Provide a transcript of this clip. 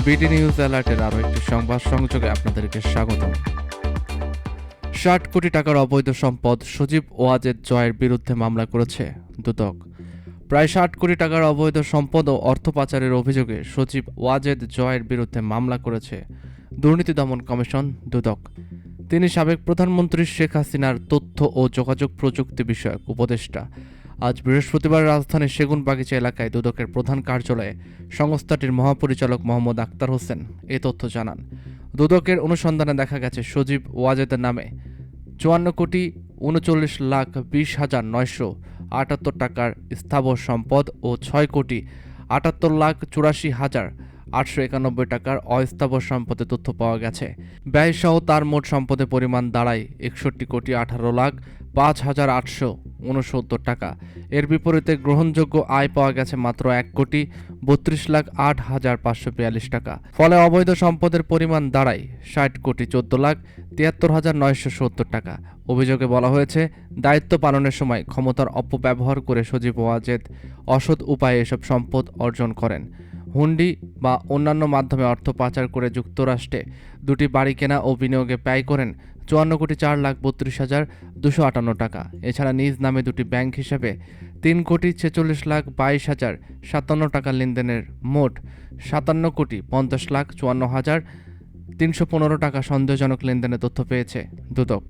BD news অ্যালার্টের আরও একটি সংবাদ সংযোগে আপনাদেরকে স্বাগত। ৬০ কোটি টাকার অবৈধ সম্পদ সজীব ওয়াজেদ জয়ের বিরুদ্ধে মামলা করেছে দুদক। প্রায় ৬০ কোটি টাকার অবৈধ সম্পদ ও অর্থ পাচারের অভিযোগে সজীব ওয়াজেদ জয়ের বিরুদ্ধে মামলা করেছে দুর্নীতি দমন কমিশন দুদক। তিনি সাবেক প্রধানমন্ত্রী শেখ হাসিনার তথ্য ও যোগাযোগ প্রযুক্তি বিষয়ক উপদেষ্টা। আজ বৃহস্পতিবার রাজধানীর সেগুনবাগিচা এলাকায় দুদকের প্রধান কার্যালয়ে সংস্থাটির মহাপরিচালক মোহাম্মদ আক্তার হোসেন এ তথ্য জানান। দুদকের অনুসন্ধানে দেখা গেছে সজীব ওয়াজেদের নামে ৫৪,৩৯,২০,৯৭৮ টাকার স্থাবর সম্পদ ও ৬,৭৮,৮৪,৮৯১ টাকার অস্থাবর সম্পদের তথ্য পাওয়া গেছে। ব্যয়সহ তার মোট সম্পদের পরিমাণ দাঁড়ায় ৬১,১৮,৫,৮৬৯ টাকা। এর বিপরীতে গ্রহণযোগ্য আয় পাওয়া গেছে মাত্র ১,৩২,৮,৫৪২ টাকা। ফলে অবৈধ সম্পদের পরিমাণ দাঁড়ায় ৬০,১৭,৭৩,৯৭০ টাকা। অভিযোগে বলা হয়েছে, দায়িত্ব পালনের সময় ক্ষমতার অপব্যবহার করে সজীব ওয়াজেদ অসৎ উপায়ে এসব সম্পদ অর্জন করেন। হুন্ডি বা অন্যান্য মাধ্যমে অর্থ পাচার করে যুক্তরাষ্ট্রে দুটি বাড়ি কেনা ও বিনিয়োগে ব্যয় করেন ৫৪,৪,৩২,২৫৮ টাকা। এছাড়া নিজ নামে দুটি ব্যাংক হিসাবে ৩,৪৬,২২,০৫৭ টাকা লেনদেনের মোট ৫৭,৫০,৫৪,৩১৫ টাকা সন্দেহজনক লেনদেনের তথ্য পেয়েছে দুদক।